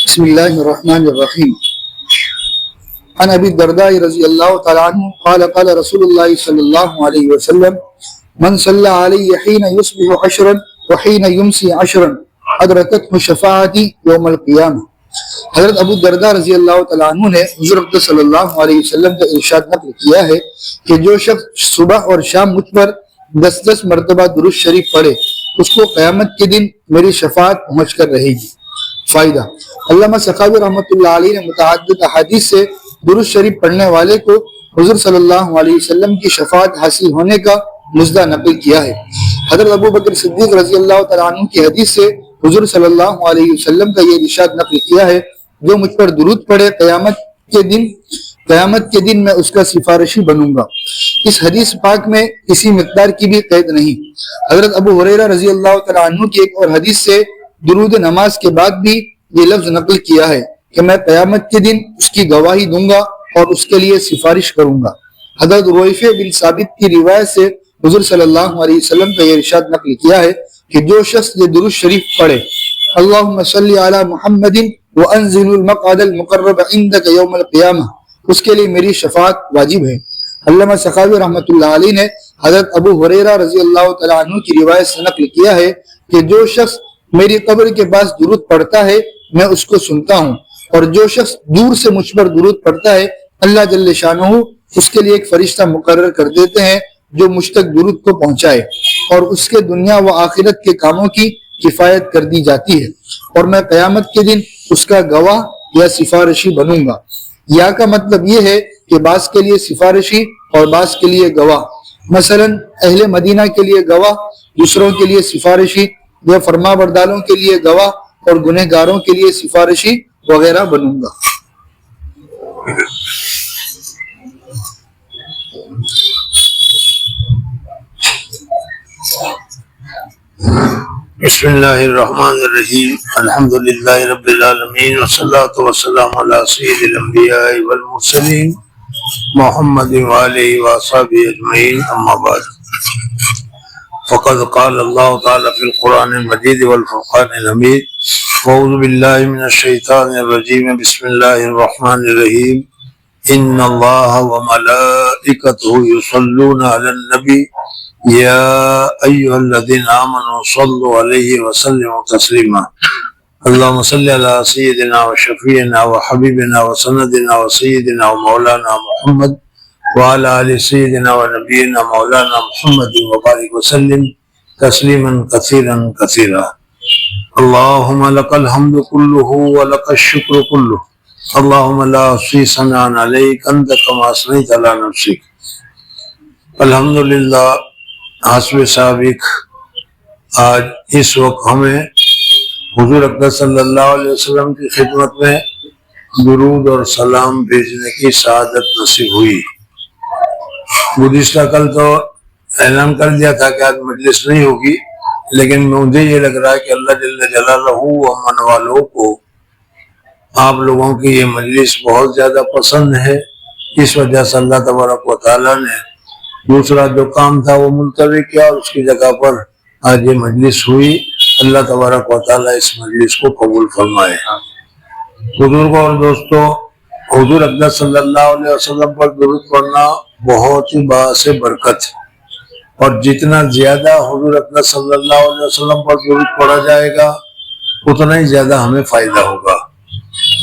بسم الله الرحمن الرحيم. عن أبي الدرداء رضي الله تعالى عنه قال قال رسول الله صلى الله عليه وسلم من صلى علي حين يصبح 10 وحين يمسي 10 أدركته شفاعتي يوم القيامة. حضرت ابو الدرداء رضی اللہ تعالیٰ عنہ نے حضور اقدس صلی اللہ علیہ وسلم کا ارشاد نقل کیا ہے کہ جو شخص صبح اور شام مجھ پر 10 مرتبہ درود شریف پڑھے اس کو قیامت کے دن میری شفاعت پہنچ کر رہے گی. فائدہ: علامہ سخاوی رحمۃ اللہ علیہ نے متعدد احادیث سے درود شریف پڑھنے والے کو حضور صلی اللہ علیہ وسلم کی شفاعت حاصل ہونے کا مژدہ نقل کیا ہے. حضرت ابو بکر صدیق رضی اللہ تعالیٰ عنہ کی حدیث سے حضور صلی اللہ علیہ وسلم کا یہ ارشاد نقل کیا ہے: جو مجھ پر درود پڑھے قیامت کے دن میں اس کا سفارشی بنوں گا. اس حدیث پاک میں کسی مقدار کی بھی قید نہیں. حضرت ابو ہریرہ رضی اللہ تعالیٰ عنہ کی ایک اور حدیث سے درود نماز کے بعد بھی یہ لفظ نقل کیا ہے کہ میں قیامت کے دن اس کی گواہی دوں گا اور اس کے لیے سفارش کروں گا. حضرت رویفع بن ثابت کی روایت سے حضور صلی اللہ علیہ وسلم کا یہ ارشاد نقل کیا ہے کہ جو شخص یہ درود شریف پڑھے: اللہم صلی علی محمد وانزل المقعد المقرب عندک یوم القیامہ، اس کے لیے میری شفاعت واجب ہے. علامہ سخاوی رحمۃ اللہ علیہ نے حضرت ابو ہریرہ رضی اللہ تعالیٰ عنہ کی روایت سے نقل کیا ہے کہ جو شخص میری قبر کے پاس درود پڑھتا ہے میں اس کو سنتا ہوں، اور جو شخص دور سے مجھ پر درود پڑھتا ہے اللہ جل شانہ اس کے لیے ایک فرشتہ مقرر کر دیتے ہیں جو مجھ تک درود کو پہنچائے، اور اس کے دنیا و آخرت کے کاموں کی کفایت کر دی جاتی ہے، اور میں قیامت کے دن اس کا گواہ یا سفارشی بنوں گا. یا کا مطلب یہ ہے کہ بعض کے لیے سفارشی اور بعض کے لیے گواہ. مثلا اہل مدینہ کے لیے گواہ، دوسروں کے لیے سفارشی، یا فرما برداروں کے لیے گواہ اور گنہگاروں کے لیے سفارشی وغیرہ بنوں گا. بسم اللہ الرحمن الرحیم. الحمد للہ رب العالمین والصلاة والسلام علی سید الانبیاء والمرسلین محمد وآلہ وصحبہ اجمعین. اما بعد، فقد قال اللہ تعالی فی القرآن المجید والفرقان الحمید: اعوذ باللہ من الشیطان الرجیم، بسم اللہ الرحمن الرحیم. ان اللہ وملائکتہ یصلون علی النبی یا ایھا الذین آمنوا صلوا علیہ وسلموا تسلیما. اللہم صلی علی سیدنا و شفیعنا و حبیبنا و سندنا و سیدنا و مولانا محمد وعلی آل سیدنا و نبینا مولانا محمد وبارک وسلم تسلیما کثیرا کثیرا. اللہم لک الحمد کلہ ولک الشکر کلہ. اللہم لا احصی ثناء علیک انت کما اثنیت علی نفسک. الحمدللہ. حسب سابق، آج اس وقت ہمیں حضور اقدس صلی اللہ علیہ وسلم کی خدمت میں درود اور سلام بھیجنے کی سعادت نصیب ہوئی. گزشتہ کل تو اعلان کر دیا تھا کہ آج مجلس نہیں ہوگی، لیکن مجھے یہ لگ رہا ہے کہ اللہ جل جلالہ و من والوں کو آپ لوگوں کی یہ مجلس بہت زیادہ پسند ہے. اس وجہ سے اللہ تبارک و تعالیٰ نے دوسرا جو کام تھا وہ ملتوی کیا اور اس کی جگہ پر آج یہ مجلس ہوئی. اللہ تبارک و تعالیٰ اس مجلس کو قبول فرمائے. بزرگوں اور دوستوں، حضور اقدس صلی اللہ علیہ وسلم پر درود پڑھنا بہت ہی باعث برکت ہے، اور جتنا زیادہ حضور اقدس صلی اللہ علیہ وسلم پر درود پڑھا جائے گا اتنا ہی زیادہ ہمیں فائدہ ہوگا.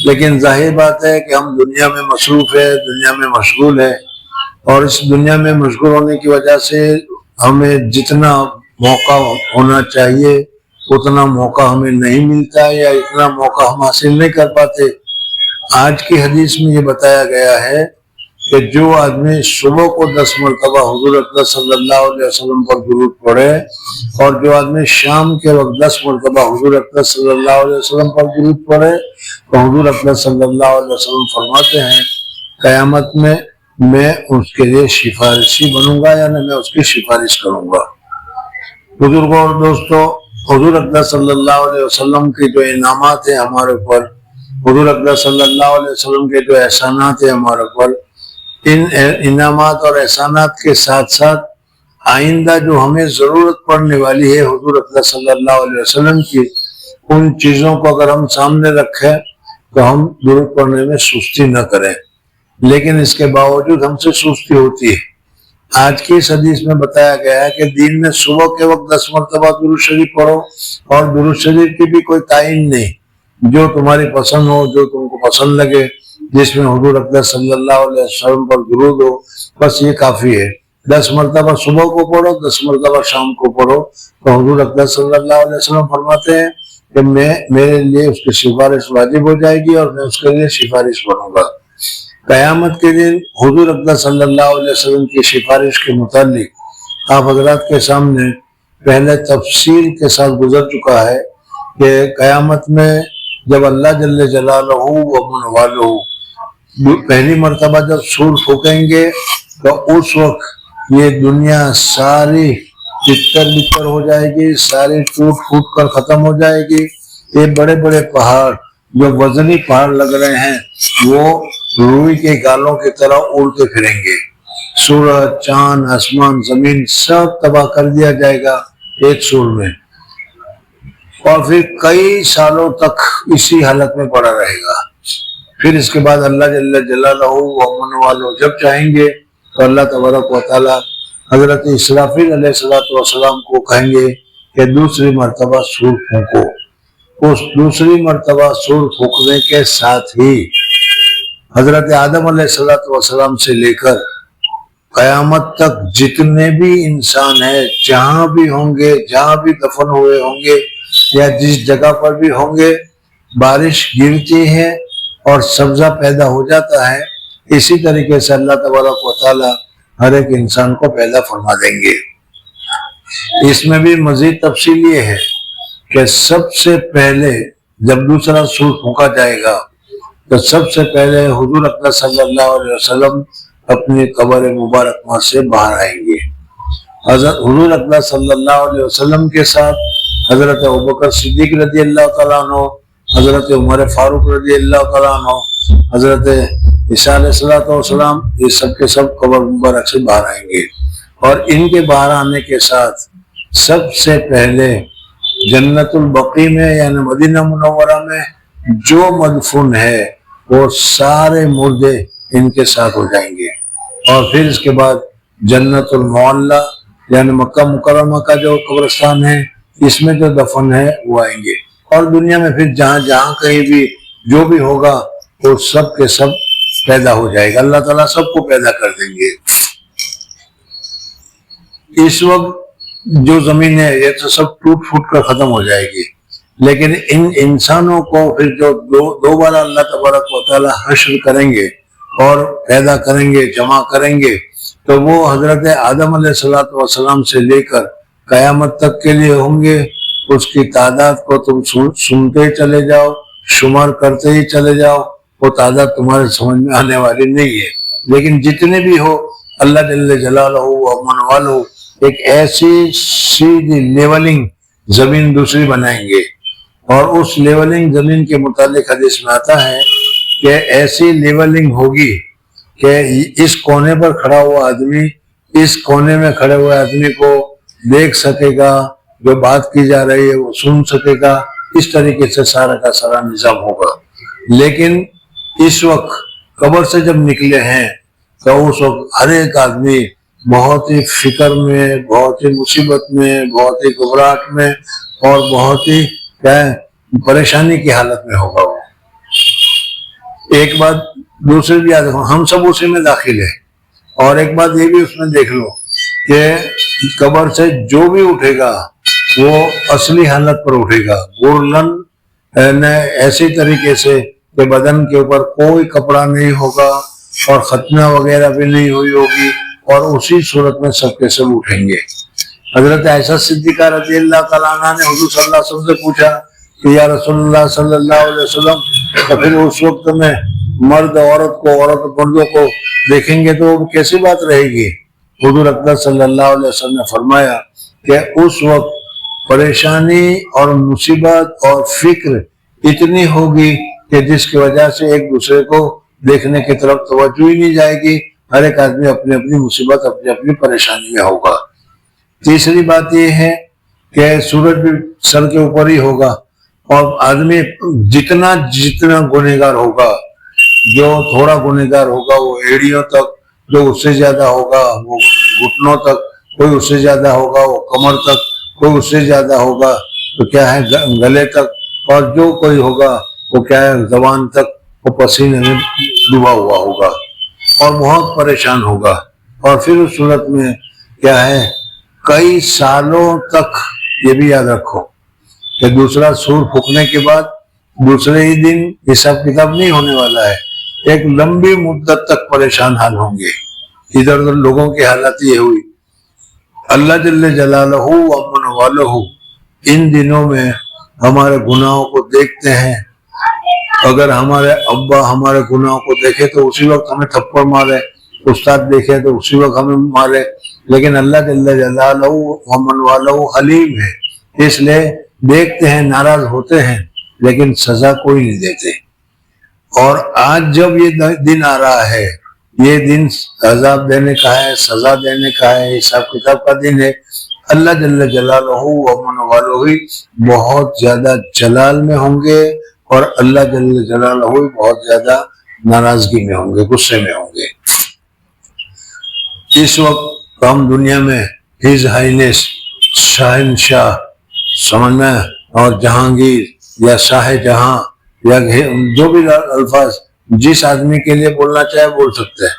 لیکن ظاہر بات ہے کہ ہم دنیا میں مصروف ہے، دنیا میں مشغول ہے، اور اس دنیا میں مشغول ہونے کی وجہ سے ہمیں جتنا موقع ہونا چاہیے اتنا موقع ہمیں نہیں ملتا ہے، یا اتنا موقع ہم حاصل نہیں کر پاتے. آج کی حدیث میں یہ بتایا گیا ہے کہ جو آدمی صبح کو 10 مرتبہ حضور اقدس صلی اللہ علیہ وسلم پر درود پڑھے، اور جو آدمی شام کے وقت 10 مرتبہ حضور اقدس صلی اللہ علیہ وسلم پر درود پڑھے، تو حضور اقدس صلی اللہ علیہ وسلم فرماتے ہیں قیامت میں اس کے لیے سفارشی بنوں گا، یعنی میں اس کی سفارش کروں گا. بزرگوں اور دوستوں، حضور اقدس صلی اللہ علیہ وسلم کے جو انعامات ہیں ہمارے اوپر، حضور اقدس صلی اللہ علیہ وسلم کے جو احسانات ہیں ہمارے اوپر، ان انعامات اور احسانات کے ساتھ ساتھ آئندہ جو ہمیں ضرورت پڑنے والی ہے حضور اقدس صلی اللہ علیہ وسلم کی، ان چیزوں کو اگر ہم سامنے رکھیں تو ہم درود پڑھنے میں سستی نہ کریں، لیکن اس کے باوجود ہم سے سستی ہوتی ہے۔ آج کی اس حدیث میں بتایا گیا ہے کہ دین میں صبح کے وقت 10 مرتبہ درود شریف پڑھو، اور درود شریف کی بھی کوئی تعین نہیں، جو تمہاری پسند ہو، جو تم کو پسند لگے، جس میں حضور اقدس صلی اللہ علیہ وسلم پر درود ہو، بس یہ کافی ہے۔ 10 مرتبہ صبح کو پڑھو، 10 مرتبہ شام کو پڑھو، تو حضور اقدس صلی اللہ علیہ وسلم فرماتے ہیں کہ میرے لیے اس کی سفارش واجب ہو جائے گی، اور میں اس کے لیے سفارش کروں گا۔ قیامت کے دن حضور اقدس صلی اللہ علیہ وسلم کی سفارش کے متعلق آپ حضرات کے سامنے پہلے تفصیل کے ساتھ گزر چکا ہے کہ قیامت میں جب اللہ جل جلالہ و من والہ پہلی مرتبہ جب سور پھونکیں گے تو اس وقت یہ دنیا ساری تتر بتر ہو جائے گی، ساری ٹوٹ پھوٹ کر ختم ہو جائے گی۔ یہ بڑے بڑے پہاڑ جو وزنی پہاڑ لگ رہے ہیں وہ روئی کے گالوں کی طرح اڑتے پھریں گے۔ سورج، چاند، آسمان، زمین سب تباہ کر دیا جائے گا ایک سور میں، اور پھر کئی سالوں تک اسی حالت میں پڑا رہے گا۔ پھر اس کے بعد اللہ جل جلالہ و من والہ جب چاہیں گے تو اللہ تبارک و تعالی حضرت اسرافیل علیہ السلام کو کہیں گے کہ دوسری مرتبہ سور پھونکو۔ اس دوسری مرتبہ سور پھونکنے کے ساتھ ہی حضرت آدم علیہ السلام سے لے کر قیامت تک جتنے بھی انسان ہیں، جہاں بھی ہوں گے، جہاں بھی دفن ہوئے ہوں گے یا جس جگہ پر بھی ہوں گے، بارش گرتی ہے اور سبزہ پیدا ہو جاتا ہے، اسی طریقے سے اللہ تبارک و تعالی ہر ایک انسان کو پیدا فرما دیں گے۔ اس میں بھی مزید تفصیل یہ ہے کہ سب سے پہلے جب دوسرا سور پھونکا جائے گا تو سب سے پہلے حضور اکرم صلی اللہ علیہ وسلم اپنی قبر مبارکہ سے باہر آئیں گے۔ حضرت حضور اکرم صلی اللہ علیہ وسلم کے ساتھ حضرت ابوبکر صدیق رضی اللہ تعالیٰ عنہ، حضرت عمر فاروق رضی اللہ تعالیٰ عنہ، حضرت عیسیٰ علیہ السلام، یہ سب کے سب قبر مبارک سے باہر آئیں گے۔ اور ان کے باہر آنے کے ساتھ سب سے پہلے جنت البقیع میں یعنی مدینہ منورہ میں جو مدفون ہے وہ سارے مردے ان کے ساتھ ہو جائیں گے، اور پھر اس کے بعد جنت المعلیٰ یعنی مکہ مکرمہ کا جو قبرستان ہے اس میں جو دفن ہے وہ آئیں گے، اور دنیا میں پھر جہاں جہاں کہیں بھی جو بھی ہوگا وہ سب کے سب پیدا ہو جائے گا، اللہ تعالیٰ سب کو پیدا کر دیں گے۔ اس وقت جو زمین ہے یہ تو سب ٹوٹ پھوٹ کر ختم ہو جائے گی، لیکن ان انسانوں کو پھر جو دوبارہ اللہ تبارک و تعالیٰ حشر کریں گے اور پیدا کریں گے، جمع کریں گے، تو وہ حضرت آدم علیہ السلام سے لے کر قیامت تک کے لیے ہوں گے۔ اس کی تعداد کو تم سنتے چلے جاؤ، شمار کرتے ہی چلے جاؤ، وہ تعداد تمہارے سمجھ میں آنے والی نہیں ہے، لیکن جتنے بھی ہو اللہ جل جلالہ و من والہ ایک ایسی سیدھی لیولنگ زمین دوسری بنائیں گے، اور اس لیولنگ زمین کے متعلق حدیث میں آتا ہے کہ ایسی لیولنگ ہوگی کہ اس کونے پر کھڑا ہوا آدمی اس کونے میں کھڑے ہوئے آدمی کو دیکھ سکے گا، جو بات کی جا رہی ہے وہ سن سکے گا، اس طریقے سے سارا کا سارا نظام ہوگا۔ لیکن اس وقت قبر سے جب نکلے ہیں تو اس وقت ہر ایک آدمی بہت ہی فکر میں، بہت ہی مصیبت میں، بہت ہی گھبراہٹ میں اور بہت ہی پریشانی کی حالت میں ہوگا۔ وہ ایک بات دوسری بھی ہم سب اسی میں داخل ہے، اور ایک بات یہ بھی اس میں دیکھ لو کہ قبر سے جو بھی اٹھے گا وہ اصلی حالت پر اٹھے گا، غرلن ایسی طریقے سے کہ بدن کے اوپر کوئی کپڑا نہیں ہوگا اور ختنہ وغیرہ بھی نہیں ہوئی ہوگی، اور اسی صورت میں سب کے سب اٹھیں گے۔ حضرت عائشہ صدیقہ رضی اللہ تعالیٰ عنہ نے حضور صلی اللہ علیہ وسلم سے پوچھا کہ یا رسول اللہ صلی اللہ علیہ وسلم، تو پھر اس وقت میں مرد عورت کو، عورت مردوں کو دیکھیں گے تو وہ کیسی بات رہے گی؟ حضور اکرم صلی اللہ علیہ وسلم نے فرمایا کہ اس وقت پریشانی اور مصیبت اور فکر اتنی ہوگی کہ جس کی وجہ سے ایک دوسرے کو دیکھنے کی طرف توجہ ہی نہیں جائے گی، ہر ایک آدمی اپنی اپنی مصیبت، اپنی اپنی پریشانی میں ہوگا۔ تیسری بات یہ ہے کہ سورج بھی سر کے اوپر ہی ہوگا، اور آدمی جتنا جتنا گنہگار ہوگا، جو تھوڑا گنہگار ہوگا وہ ایڑیوں تک، جو اس سے زیادہ ہوگا وہ گھٹنوں تک، کوئی اس سے زیادہ ہوگا وہ کمر تک، کوئی اس سے زیادہ ہوگا تو کیا ہے گلے تک، اور جو کوئی ہوگا وہ کیا ہے زبان تک، وہ پسینے میں ڈوبا ہوا ہوگا اور بہت پریشان ہوگا۔ اور پھر اس صورت میں کیا ہے کئی سالوں تک، یہ بھی یاد رکھو کہ دوسرا سور پھونکنے کے بعد دوسرے ہی دن حساب کتاب نہیں ہونے والا ہے، ایک لمبی مدت تک پریشان حال ہوں گے۔ ادھر ادھر لوگوں کی حالت یہ ہوئی۔ اللہ جل جلالہ ومن والہ ان دنوں میں ہمارے گناہوں کو دیکھتے ہیں۔ اگر ہمارے ابا ہمارے گناہوں کو دیکھے تو اسی وقت ہمیں تھپڑ مارے، استاد دیکھے تو اسی وقت ہمیں مارے، لیکن اللہ جل جلالہ ومن والہ حلیم ہے، اس لیے دیکھتے ہیں، ناراض ہوتے ہیں، لیکن سزا کوئی نہیں دیتے۔ اور آج جب یہ دن آ رہا ہے، یہ دن عذاب دینے کا ہے، سزا دینے کا ہے، حساب کتاب کا دن ہے۔ اللہ جل جلالہ ومن والہ بہت زیادہ جلال میں ہوں گے، اور اللہ جل جلالہ بہت زیادہ ناراضگی میں ہوں گے، غصے میں ہوں گے۔ اس وقت ہم دنیا میں ہز ہائنس شہنشاہ سمجھنا، اور جہانگیر یا شاہ جہاں یا جو بھی الفاظ جس آدمی کے لیے بولنا چاہے بول سکتے ہیں۔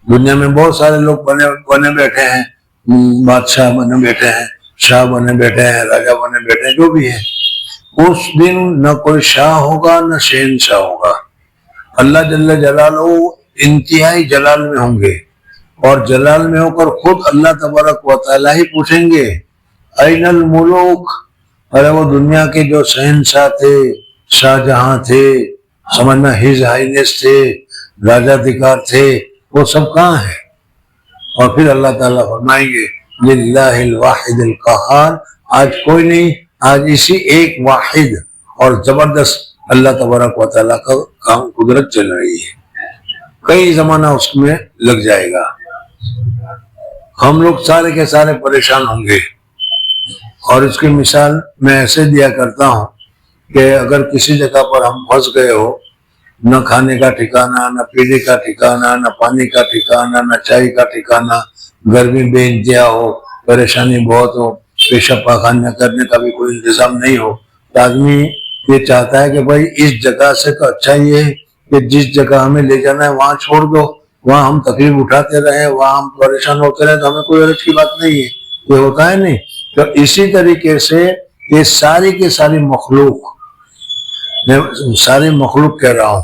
دنیا میں بہت سارے لوگ بنے بیٹھے ہیں، بادشاہ بنے بیٹھے ہیں، شاہ بنے بیٹھے ہیں، راجا بنے بیٹھے ہیں، جو بھی ہیں۔ اس دن نہ کوئی شاہ ہوگا نہ شہنشاہ ہوگا۔ اللہ جل جلالہ انتہائی جلال میں ہوں گے، اور جلال میں ہو کر خود اللہ تبارک و تعالیٰ ہی پوچھیں گے این الملوک، ارے وہ دنیا کے جو شہنشاہ تھے، شاہ جہاں تھے، سمجھنا ہز ہائنس تھے، راجا دھکار تھے، وہ سب کہاں ہیں؟ اور پھر اللہ تعالیٰ فرمائیں گے للہ الواحد القہار، آج کوئی نہیں، آج اسی ایک واحد اور زبردست اللہ تبارک و تعالیٰ کا کام قدرت چل رہی ہے۔ کئی زمانہ اس میں لگ جائے گا، ہم لوگ سارے کے سارے پریشان ہوں گے۔ اور اس کی مثال میں ایسے دیا کرتا ہوں کہ اگر کسی جگہ پر ہم پھنس گئے ہو، نہ کھانے کا ٹھکانہ، نہ پینے کا ٹھکانہ، نہ پانی کا ٹھکانہ، نہ چائے کا ٹھکانہ، گرمی بے انتہا ہو، پریشانی بہت ہو، پیشاب پاخانہ کرنے کا بھی کوئی انتظام نہیں ہو، تو آدمی یہ چاہتا ہے کہ بھائی اس جگہ سے تو اچھا یہ ہے کہ جس جگہ ہمیں لے جانا ہے وہاں چھوڑ دو، وہاں ہم تکلیف اٹھاتے رہیں، وہاں ہم پریشان ہوتے رہیں، تو ہمیں کوئی حرج کی بات نہیں ہے۔ یہ ہوتا ہے نہیں؟ تو اسی طریقے سے یہ ساری کی ساری مخلوق، میں ساری مخلوق کہہ رہا ہوں،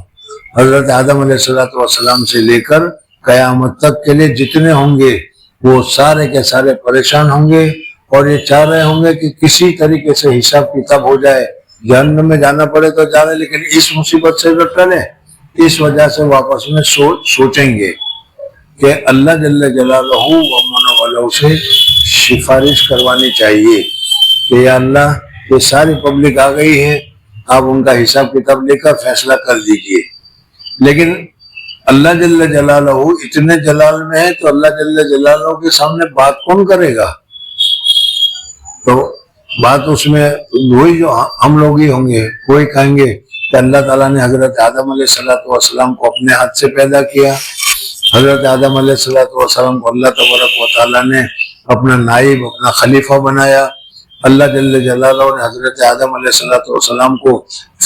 حضرت آدم علیہ السلام سے لے کر قیامت تک کے لیے جتنے ہوں گے وہ سارے کے سارے پریشان ہوں گے، اور یہ چاہ رہے ہوں گے کہ کسی طریقے سے حساب کتاب ہو جائے، جہنم میں جانا پڑے تو جانے، لیکن اس مصیبت سے ٹلے۔ اس وجہ سے واپس میں سوچیں گے کہ اللہ جل جلالہ ومن والہ سے سفارش کروانی چاہیے کہ یا اللہ یہ ساری پبلک آ گئی ہے، آپ ان کا حساب کتاب لے کر فیصلہ کر دیجئے۔ لیکن اللہ جل جلالہ اتنے جلال میں ہے تو اللہ جل جلالہ کے سامنے بات کون کرے گا؟ تو بات اس میں وہی جو ہم لوگ ہی ہوں گے، وہی کہیں گے کہ اللہ تعالیٰ نے حضرت آدم علیہ السلام کو اپنے ہاتھ سے پیدا کیا، حضرت آدم علیہ السلام کو اللہ تبارک و تعالیٰ نے اپنا نائب، اپنا خلیفہ بنایا، اللہ جل جلالہ نے حضرت آدم علیہ السلام کو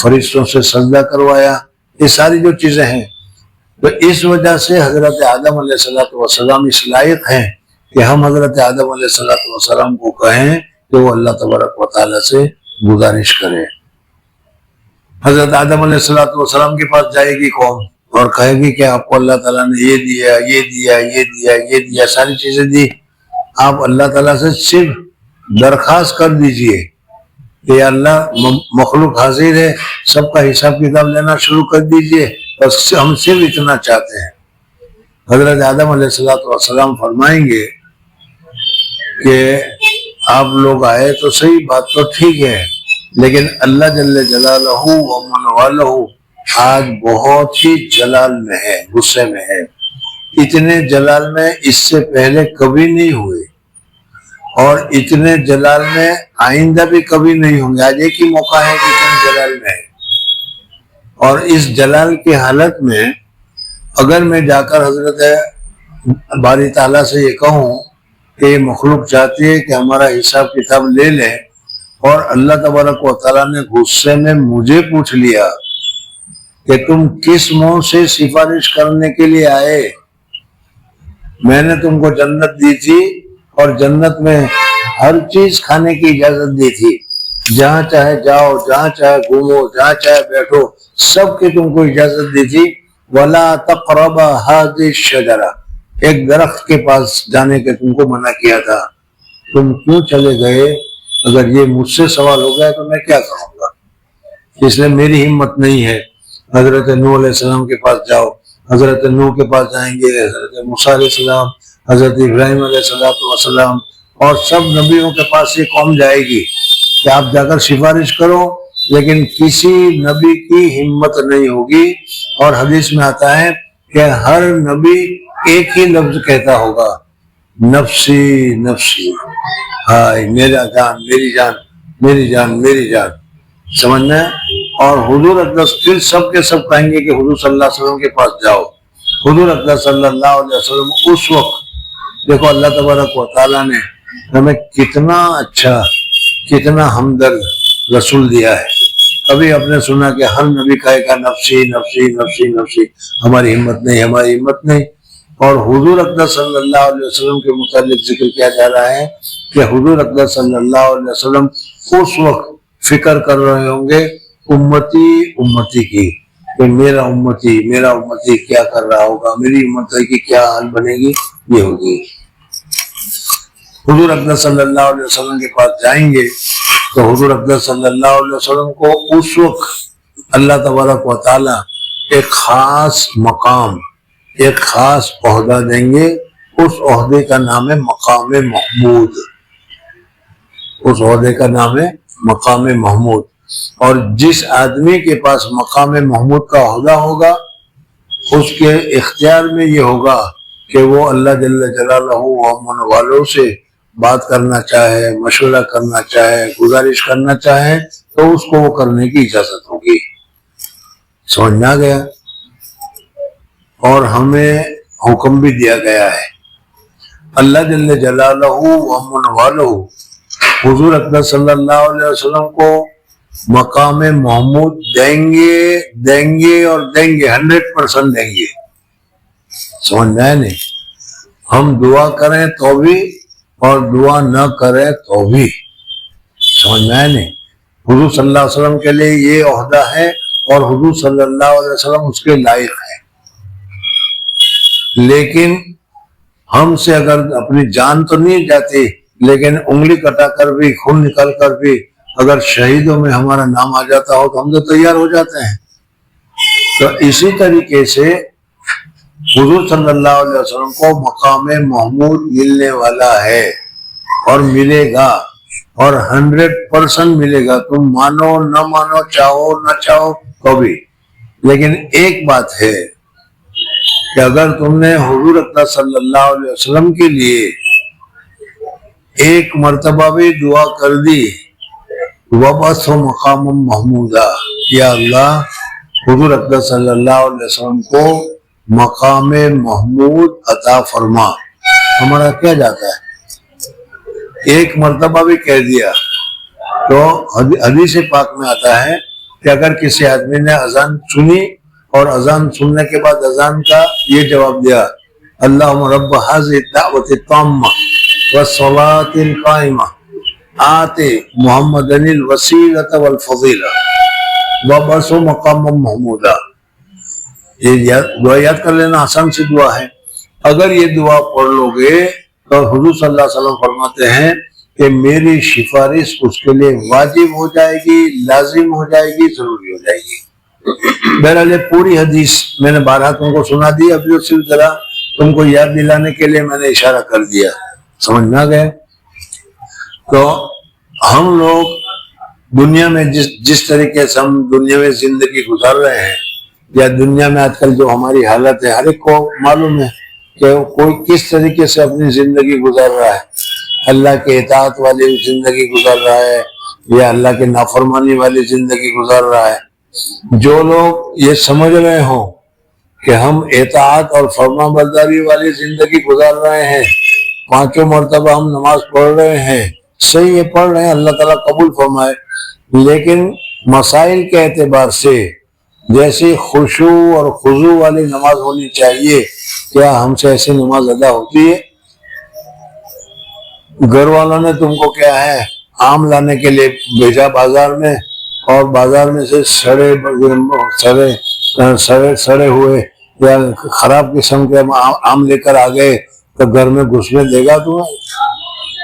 فرشتوں سے سجدہ کروایا، یہ ساری جو چیزیں ہیں، تو اس وجہ سے حضرت آدم علیہ السلام اس لائق ہیں کہ ہم حضرت آدم علیہ السلام کو کہیں کہ وہ اللہ تبارک و تعالیٰ سے گزارش کرے۔ حضرت آدم علیہ السلام کے پاس جائے گی قوم اور کہے گی کہ آپ کو اللہ تعالیٰ نے یہ دیا، یہ دیا، یہ دیا، یہ دیا، ساری چیزیں دی، آپ اللہ تعالیٰ سے صرف درخواست کر دیجئے کہ اللہ مخلوق حاضر ہے، سب کا حساب کتاب لینا شروع کر دیجئے، بس ہم صرف اتنا چاہتے ہیں۔ حضرت آدم علیہ السلام فرمائیں گے کہ آپ لوگ آئے تو صحیح، بات تو ٹھیک ہے، لیکن اللہ جل جلالہ ومن والہ آج بہت ہی جلال میں ہے، غصے میں ہے، اتنے جلال میں اس سے پہلے کبھی نہیں ہوئے، اور اتنے جلال میں آئندہ بھی کبھی نہیں ہوں گے. آج ایک ہی موقع ہے کہ اتنے جلال میں ہے, اور اس جلال کی حالت میں اگر میں جا کر حضرت باری تعالیٰ سے یہ کہوں کہ یہ مخلوق چاہتی ہے کہ ہمارا حساب کتاب لے لیں, اور اللہ تبارک و تعالیٰ نے غصے میں مجھے پوچھ لیا کہ تم کس منہ سے سفارش کرنے کے لیے آئے, میں نے تم کو جنت دی تھی اور جنت میں ہر چیز کھانے کی اجازت دی تھی, جہاں چاہے جاؤ, جہاں چاہے گھومو, جہاں چاہے بیٹھو, سب کی تم کو اجازت دی تھی. وَلَا تَقْرَبَا هَذِهِ الشَّجَرَةَ, ایک درخت کے پاس جانے کے تم کو منع کیا تھا, تم کیوں چلے گئے؟ اگر یہ مجھ سے سوال ہو گیا تو میں کیا کروں گا؟ اس لیے میری ہمت نہیں ہے. حضرت نوح علیہ السلام کے پاس جاؤ, حضرت نوح کے پاس جائیں گے, حضرت موسیٰ علیہ السلام, حضرت ابراہیم علیہ السلام, اور سب نبیوں کے پاس یہ قوم جائے گی کہ آپ جا کر سفارش کرو, لیکن کسی نبی کی ہمت نہیں ہوگی. اور حدیث میں آتا ہے کہ ہر نبی ایک ہی لفظ کہتا ہوگا, نفسی نفسی, ہائے میرا جان, میری جان, میری جان, میری جان, سمجھنا ہے. اور حضور اقدس پھر سب کے سب کہیں گے کہ حضور صلی اللہ علیہ وسلم کے پاس جاؤ. حضور اقدس صلی اللہ علیہ وسلم اس وقت دیکھو اللہ تبارک و تعالیٰ نے ہمیں کتنا اچھا, کتنا ہمدرد رسول دیا ہے. کبھی آپ نے سنا کہ ہر نبی کہے گا نفسی نفسی نفسی نفسی, ہماری ہمت نہیں, ہماری ہمت نہیں. اور حضور اقدس صلی اللہ علیہ وسلم کے متعلق ذکر کیا جا رہا ہے کہ حضور اقدس صلی اللہ علیہ وسلم اس وقت فکر کر رہے ہوں گے امتی امتی کی, کہ میرا امتی کیا کر رہا ہوگا, میری امتی کی کیا حال بنے گی, یہ ہوگی. حضور اقدس صلی اللہ علیہ وسلم کے پاس جائیں گے تو حضور اقدس صلی اللہ علیہ وسلم کو اس وقت اللہ تبارک و تعالیٰ ایک خاص مقام, ایک خاص عہدہ دیں گے. اس عہدے کا نام ہے مقام محمود, اس عہدے کا نام ہے مقام محمود. اور جس آدمی کے پاس مقام محمود کا عہدہ ہوگا اس کے اختیار میں یہ ہوگا کہ وہ اللہ جل جلالہ و من والوں سے بات کرنا چاہے, مشورہ کرنا چاہے, گزارش کرنا چاہے تو اس کو وہ کرنے کی اجازت ہوگی. سمجھ میں آ گیا؟ اور ہمیں حکم بھی دیا گیا ہے, اللہ جل جلالہ و من والہ حضور اقدس صلی اللہ علیہ وسلم کو مقام محمود دیں گے اور دیں گے, 100% دیں گے. سمجھ میں آئے نہیں؟ ہم دعا کریں تو بھی اور دعا نہ کریں تو بھی. سمجھ میں آئے نہیں؟ حضور صلی اللہ علیہ وسلم کے لیے یہ عہدہ ہے اور حضور صلی اللہ علیہ وسلم اس کے لائق ہے. لیکن ہم سے اگر اپنی جان تو نہیں جاتی, لیکن انگلی کٹا کر بھی, خون نکال کر بھی اگر شہیدوں میں ہمارا نام آ جاتا ہو تو ہم تو تیار ہو جاتے ہیں. تو اسی طریقے سے حضور صلی اللہ علیہ وسلم کو مقام محمود ملنے والا ہے اور ملے گا, اور 100% ملے گا. تم مانو نہ مانو, چاہو نہ چاہو تو بھی. لیکن ایک بات ہے کہ اگر تم نے حضور اقدس صلی اللہ علیہ وسلم کے لیے ایک مرتبہ بھی دعا کر دی, وَبَعَثْهُ مَقَامًا مَحْمُودًا, یا اللہ حضور اقدس صلی اللہ علیہ وسلم کو مقام محمود عطا فرما. ہمارا کیا جاتا ہے, ایک مرتبہ بھی کہہ دیا تو حدیث پاک میں آتا ہے کہ اگر کسی آدمی نے اذان سنی اور اذان سننے کے بعد اذان کا یہ جواب دیا, اللہم رب هذه الدعوة التامة والصلاة القائمة آتے محمد الوسیلۃ والفضیلہ وابعثہ مقاما محمودا. یہ دعا یاد کر لینا, آسان سی دعا ہے. اگر یہ دعا پڑھ لو گے تو حضور صلی اللہ علیہ وسلم فرماتے ہیں کہ میری سفارش اس کے لیے واجب ہو جائے گی, لازم ہو جائے گی, ضروری ہو جائے گی. بہرحال یہ پوری حدیث میں نے بارہا تم کو سنا دی, ابھی اسی طرح تم کو یاد دلانے کے لیے میں نے اشارہ کر دیا. سمجھ میں آ گیا؟ تو ہم لوگ دنیا میں جس طریقے سے ہم دنیا میں زندگی گزار رہے ہیں, یا دنیا میں آج کل جو ہماری حالت ہے, ہر ایک کو معلوم ہے کہ کوئی کس طریقے سے اپنی زندگی گزار رہا ہے. اللہ کے اطاعت والی زندگی گزار رہا ہے یا اللہ کے نافرمانی والی زندگی گزار رہا ہے۔ جو لوگ یہ سمجھ رہے ہوں کہ ہم اطاعت اور فرما برداری والی زندگی گزار رہے ہیں، 5 مرتبہ ہم نماز پڑھ رہے ہیں، صحیح ہے پڑھ رہے ہیں، اللہ تعالیٰ قبول فرمائے، لیکن مسائل کے اعتبار سے جیسی خشوع اور خضوع والی نماز ہونی چاہیے، کیا ہم سے ایسی نماز ادا ہوتی ہے؟ گھر والوں نے تم کو کیا ہے آم لانے کے لیے بھیجا بازار میں، اور بازار میں سے سڑے ہوئے یا خراب قسم کے آم لے کر آ گئے تو گھر میں گھسنے دے گا تمہیں؟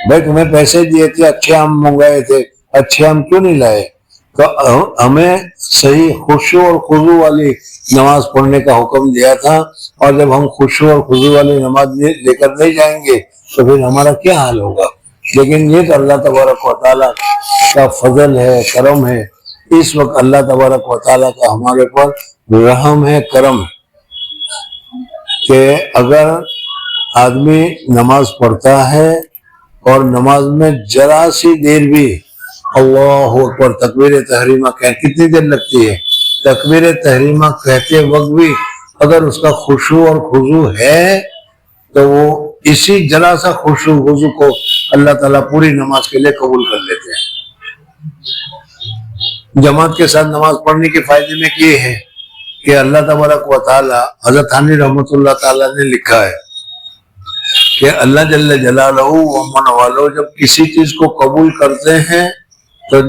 بھائی تمہیں پیسے دیے تھے، اچھے آم منگائے تھے، اچھے آم کیوں نہیں لائے؟ تو ہمیں صحیح خشوع اور خضوع والی نماز پڑھنے کا حکم دیا تھا، اور جب ہم خشوع اور خضوع والی نماز لے کر نہیں جائیں گے تو پھر ہمارا کیا حال ہوگا؟ لیکن یہ تو اللہ تبارک و تعالیٰ کا فضل ہے، کرم ہے۔ اس وقت اللہ تبارک و تعالیٰ کا ہمارے پر رحم ہے، کرم ہے کہ اگر آدمی نماز پڑھتا ہے اور نماز میں ذرا سی دیر بھی اللہ اکبر تکبیر تحریمہ کتنی دیر لگتی ہے، تکبیر تحریمہ کہتے وقت بھی اگر اس کا خشوع اور خضوع ہے تو وہ اسی ذرا سا خشوع خضوع کو اللہ تعالیٰ پوری نماز کے لیے قبول کر لیتے ہیں۔ جماعت کے ساتھ نماز پڑھنے کے فائدے میں یہ ہے کہ اللہ تبارک و تعالیٰ، حضرت ثانی رحمۃ اللہ تعالیٰ نے لکھا ہے کہ اللہ جل جلالہ ومن والو جب کسی چیز کو قبول کرتے ہیں تو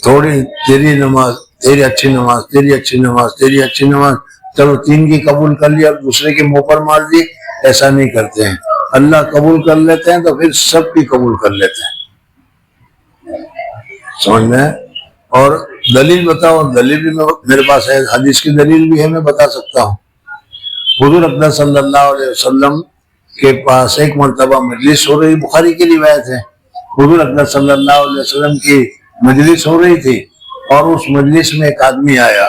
تھوڑی تیری نماز، تیری اچھی نماز، تیری اچھی نماز، تیری اچھی نماز، چلو 3 کی قبول کر لیا اور دوسرے کے منہ پر مار دی، ایسا نہیں کرتے ہیں۔ اللہ قبول کر لیتے ہیں تو پھر سب کی قبول کر لیتے ہیں، سمجھ میں؟ اور دلیل بتاؤ، دلیل بھی میرے پاس ہے، حدیث کی دلیل بھی ہے، میں بتا سکتا ہوں۔ حضور اقدس صلی اللہ علیہ وسلم کے پاس ایک مرتبہ مجلس ہو رہی، بخاری کی روایت ہے، حضور اقدس صلی اللہ علیہ وسلم کی مجلس ہو رہی تھی اور اس مجلس میں ایک آدمی آیا،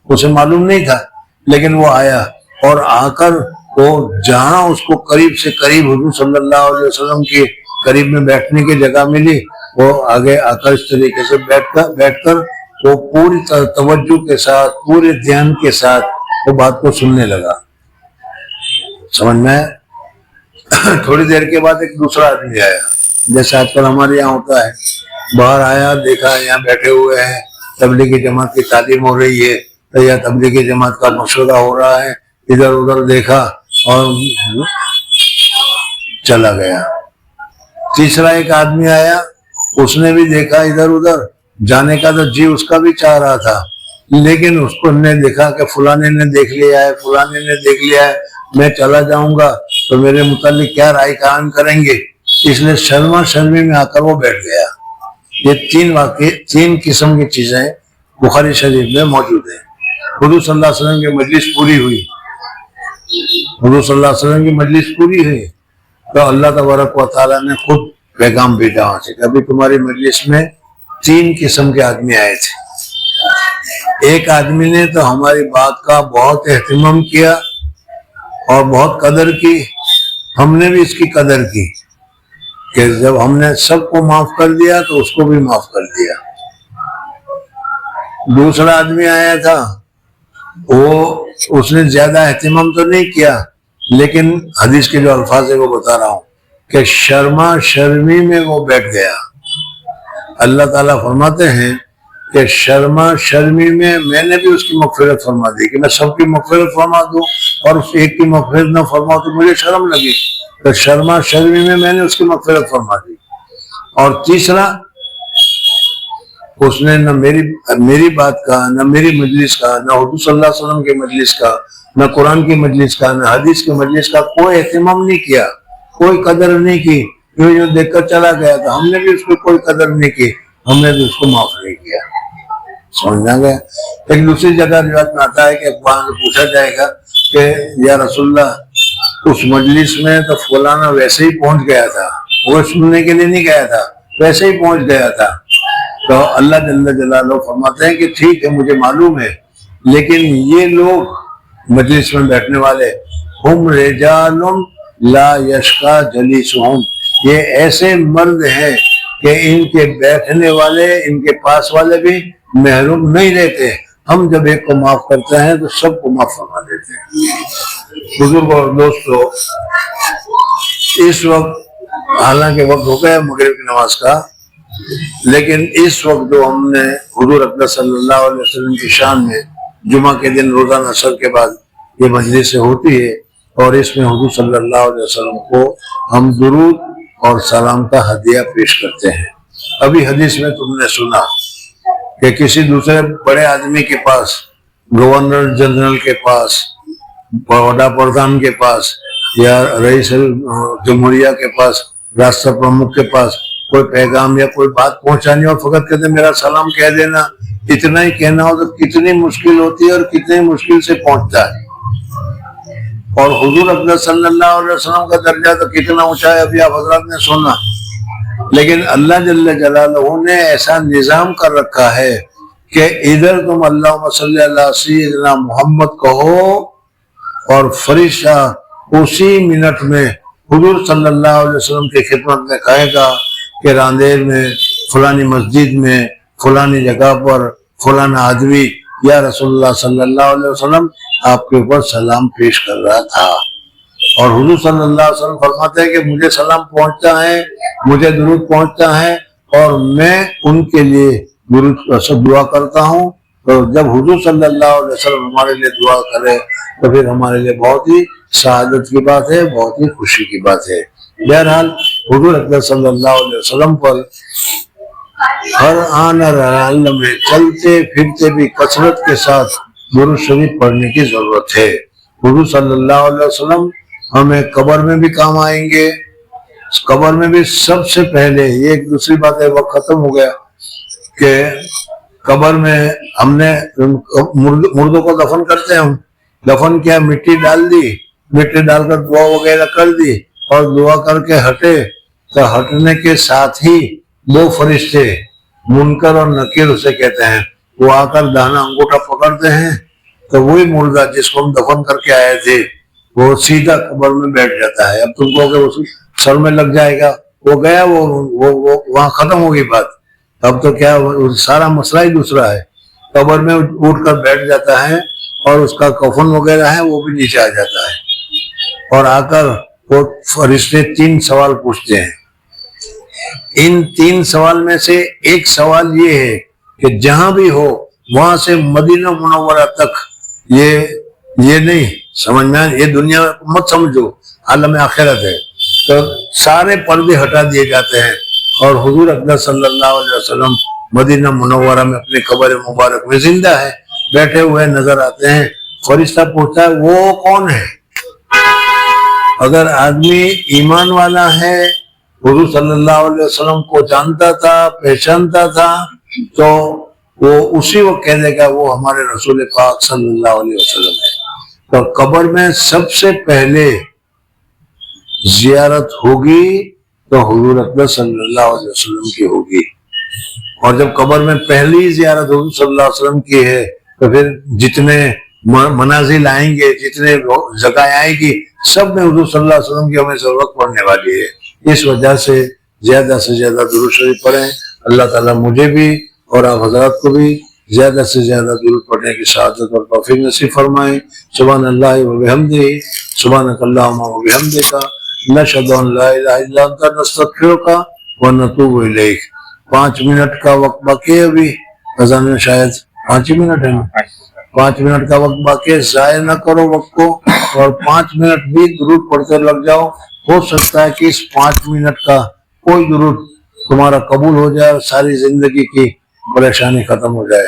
اسے معلوم نہیں تھا لیکن وہ آیا، اور آ کر وہ جہاں اس کو قریب سے قریب حضور صلی اللہ علیہ وسلم کے قریب میں بیٹھنے کی جگہ ملی، وہ آگے آ کر اس طریقے سے بیٹھ کر وہ پوری توجہ کے ساتھ، پورے دھیان کے ساتھ وہ بات کو سننے لگا، سمجھ میں؟ تھوڑی دیر کے بعد ایک دوسرا آدمی آیا، جیسے آج کل ہمارے یہاں ہوتا ہے، باہر آیا، دیکھا یہاں بیٹھے ہوئے ہیں، تبلیغی جماعت کی تعلیم ہو رہی ہے یا تبلیغی جماعت کا مشورہ ہو رہا ہے، ادھر ادھر دیکھا اور چلا گیا۔ تیسرا ایک آدمی آیا، اس نے بھی دیکھا ادھر ادھر، جانے کا تو جی اس کا بھی چاہ رہا تھا، لیکن اس کو نے دیکھا کہ فلانے نے دیکھ لیا ہے، فلانے نے دیکھ لیا ہے، میں چلا جاؤں گا تو میرے متعلق کیا رائے قائم کریں گے، اس لیے شرما شرمی میں آ کر وہ بیٹھ گیا۔ یہ 3 قسم کی چیزیں بخاری شریف میں موجود ہیں۔ حضور صلی اللہ علیہ وسلم کی مجلس پوری ہوئی، حضور صلی اللہ علیہ وسلم کی مجلس پوری ہوئی تو اللہ تبارک و تعالیٰ نے خود پیغام بھیجا وہاں سے کہ ابھی تمہاری مجلس میں 3 قسم کے آدمی آئے تھے۔ ایک آدمی نے تو ہماری بات کا بہت اہتمام کیا اور بہت قدر کی، ہم نے بھی اس کی قدر کی کہ جب ہم نے سب کو معاف کر دیا تو اس کو بھی معاف کر دیا۔ دوسرا آدمی آیا تھا، اس نے زیادہ اہتمام تو نہیں کیا، لیکن حدیث کے جو الفاظ ہے وہ بتا رہا ہوں کہ شرما شرمی میں وہ بیٹھ گیا۔ اللہ تعالیٰ فرماتے ہیں کہ شرما شرمی میں نے بھی اس کی مغفرت فرما دی، کہ میں سب کی مغفرت فرما دوں اور اس ایک کی مغفرت نہ فرماؤں تو مجھے شرم لگی، تو شرما شرمی میں نے اس کی مغفرت فرما دی۔ اور تیسرا، اس نے نہ میری بات کا، نہ میری مجلس کا، نہ حضور صلی اللہ علیہ وسلم کے مجلس کا، نہ قرآن کی مجلس کا، نہ حدیث کی مجلس کا کوئی اہتمام نہیں کیا، کوئی قدر نہیں کی، جو دیکھ کر چلا گیا تھا، ہم نے بھی اس کو کوئی قدر نہیں کی، ہم نے بھی اس کو معاف نہیں کیا، سمجھا گیا؟ ایک دوسری جگہ روایت میں آتا ہے کہ وہاں سے پوچھا جائے گا کہ یا رسول اللہ اس مجلس میں تو فلانا ویسے ہی پہنچ گیا تھا، وہ سننے کے لیے نہیں گیا تھا، ویسے ہی پہنچ گیا تھا، تو اللہ جل جلالہ فرماتے ہیں کہ ٹھیک ہے مجھے معلوم ہے، لیکن یہ لوگ مجلس میں بیٹھنے والے ہم رجال لا یشقا جلیسہم، یہ ایسے مرد ہیں کہ ان کے بیٹھنے والے ان کے پاس والے بھی محروم نہیں رہتے. ہم جب ایک کو معاف کرتے ہیں تو سب کو معاف فرما دیتے ہیں. بزرگ اور دوستو، اس وقت حالانکہ وقت ہو گیا مغرب کی نماز کا، لیکن اس وقت جو ہم نے حضور اقدس صلی اللہ علیہ وسلم کی شان میں جمعہ کے دن روزانہ عصر کے بعد یہ مجلس ہوتی ہے، اور اس میں حضور صلی اللہ علیہ وسلم کو ہم درود اور سلام کا ہدیہ پیش کرتے ہیں. ابھی حدیث میں تم نے سنا کہ کسی دوسرے بڑے آدمی کے پاس، گورنر جنرل کے پاس، وڈا پردھان کے پاس، یا رئیس جمہوریہ کے پاس، راستہ پرمکھ کے پاس کوئی پیغام یا کوئی بات پہنچانی اور فقط کہتے میرا سلام کہہ دینا، اتنا ہی کہنا ہو تو کتنی مشکل ہوتی ہے اور کتنی مشکل سے پہنچتا ہے. اور حضور اقدس صلی اللہ علیہ وسلم کا درجہ تو کتنا اونچا ہے، ابھی آپ حضرات نے سنا. لیکن اللہ جل جلالہ نے ایسا نظام کر رکھا ہے کہ ادھر تم اللہم صلی اللہ سیدنا محمد کہو اور فرشتہ اسی منٹ میں حضور صلی اللہ علیہ وسلم کی خدمت میں کہے گا کہ راندیر میں فلانی مسجد میں فلانی جگہ پر فلانا آدمی یا رسول اللہ صلی اللہ علیہ وسلم آپ کے اوپر سلام پیش کر رہا تھا. اور حضور صلی اللہ علیہ وسلم فرماتے ہیں کہ مجھے سلام پہنچتا ہے، مجھے درود پہنچتا ہے، اور میں ان کے لیے درود سے دعا کرتا ہوں. تو جب حضور صلی اللہ علیہ وسلم ہمارے لیے دعا کرے تو پھر ہمارے لیے بہت ہی سعادت کی بات ہے، بہت ہی خوشی کی بات ہے. بہرحال حضور اقدس صلی اللہ علیہ وسلم پر ہر آن اور ہر حال میں چلتے پھرتے بھی کثرت کے ساتھ درود شریف پڑھنے کی ضرورت ہے. حضور صلی اللہ علیہ وسلم ہمیں قبر میں بھی کام آئیں گے. قبر میں بھی سب سے پہلے یہ ایک دوسری بات ہے، وقت ختم ہو گیا، کہ قبر میں ہم نے مردوں کو دفن کرتے ہیں، دفن کیا، مٹی ڈال دی، مٹی ڈال کر دعا وغیرہ کر دی اور دعا کر کے ہٹے، تو ہٹنے کے ساتھ ہی دو فرشتے منکر اور نکیر اسے کہتے ہیں، وہ آ کر دانا انگوٹھا پکڑتے ہیں. تو وہی مردہ جس کو ہم دفن کر کے آئے تھے وہ سیدھا قبر میں بیٹھ جاتا ہے. اب تم کو کہ سر میں لگ جائے گا، وہ گیا، وہ وہاں ختم ہوگی بات. اب تو کیا سارا مسئلہ ہی دوسرا ہے. قبر میں اٹھ کر بیٹھ جاتا ہے اور اس کا کفن وغیرہ ہے وہ بھی نیچے آ جاتا ہے، اور آ کر وہ فرشتے 3 سوال پوچھتے ہیں. ان 3 سوال میں سے ایک سوال یہ ہے کہ جہاں بھی ہو وہاں سے مدینہ منورہ تک، یہ نہیں سمجھنا، یہ دنیا مت سمجھو، عالم آخرت ہے. تو سارے پردے ہٹا دیے جاتے ہیں اور حضور اقدس صلی اللہ علیہ وسلم مدینہ منورہ میں اپنی قبر مبارک میں زندہ ہے، بیٹھے ہوئے نظر آتے ہیں. فرشتہ پوچھتا ہے وہ کون ہے؟ اگر آدمی ایمان والا ہے، حضور صلی اللہ علیہ وسلم کو جانتا تھا، پہچانتا تھا، تو وہ اسی وقت کہہ دے گا وہ ہمارے رسول پاک صلی اللہ علیہ وسلم ہے. تو قبر میں سب سے پہلے زیارت ہوگی تو حضور اقدس صلی اللہ علیہ وسلم کی ہوگی. اور جب قبر میں پہلی زیارت حضور صلی اللہ علیہ وسلم کی ہے تو پھر جتنے منازل آئیں گے، جتنے جگہ آئے گی، سب میں حضور صلی اللہ علیہ وسلم کی ہمیں ضرورت پڑنے والی ہے. اس وجہ سے زیادہ درود شریف پڑھیں. اللہ تعالیٰ مجھے بھی اور آپ حضرات کو بھی زیادہ سے زیادہ درود پڑھنے کی سعادت اور توفیق نصیب فرمائیں. سبحان اللہ و بحمدہ، سبحانک اللہم و بحمدک، نشہد ان لا الہ الا انت، نستغفرک و نتوب الیک. 5 منٹ کا وقت باقی ہے. ابھی اذان میں شاید 5 منٹ ہے نا، 5 منٹ کا وقت باقی ہے. ضائع نہ کرو وقت کو، اور 5 منٹ بھی درود پڑھتے لگ جاؤ. ہو سکتا ہے کہ اس 5 منٹ کا کوئی درود تمہارا قبول ہو جائے اور ساری زندگی کی پریشانی ختم ہو جائے.